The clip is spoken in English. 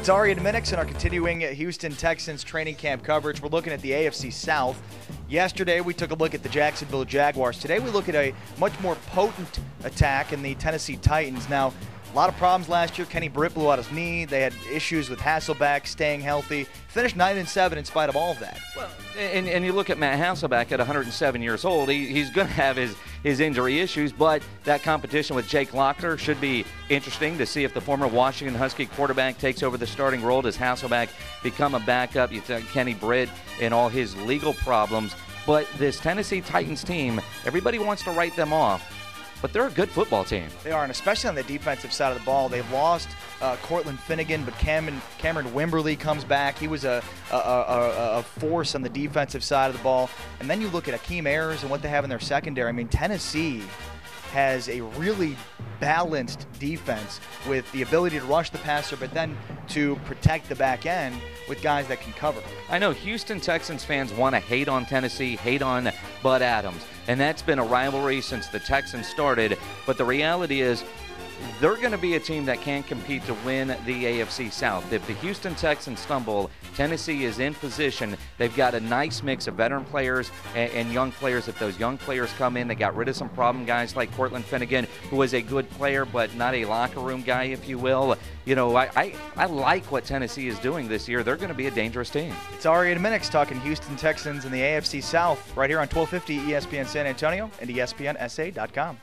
It's Ari and Minnix in our continuing Houston Texans training camp coverage. We're looking at the AFC South. Yesterday, we took a look at the Jacksonville Jaguars. Today, we look at a much more potent attack in the Tennessee Titans. Now, a lot of problems last year. Kenny Britt blew out his knee. They had issues with Hasselbeck staying healthy. Finished 9-7 in spite of all of that. Well, and you look at Matt Hasselbeck at 107 years old. He's going to have his injury issues, but that competition with Jake Locker should be interesting to see if the former Washington Husky quarterback takes over the starting role. Does Hasselbeck become a backup? You think Kenny Britt and all his legal problems. But this Tennessee Titans team, everybody wants to write them off. But they're a good football team. They are, and especially on the defensive side of the ball. They've lost Cortland Finnegan, but Cameron Wimberly comes back. He was a force on the defensive side of the ball. And then you look at Akeem Ayers and what they have in their secondary. I mean, Tennessee has a really balanced defense with the ability to rush the passer, but then to protect the back end with guys that can cover. I know Houston Texans fans want to hate on Tennessee, hate on Bud Adams, and that's been a rivalry since the Texans started, but the reality is they're going to be a team that can compete to win the AFC South. If the Houston Texans stumble, Tennessee is in position. They've got a nice mix of veteran players and young players. If those young players come in, they got rid of some problem guys like Cortland Finnegan, who was a good player but not a locker room guy, if you will. You know, I like what Tennessee is doing this year. They're going to be a dangerous team. It's Ari and Minnix talking Houston Texans in the AFC South right here on 1250 ESPN San Antonio and ESPNSA.com.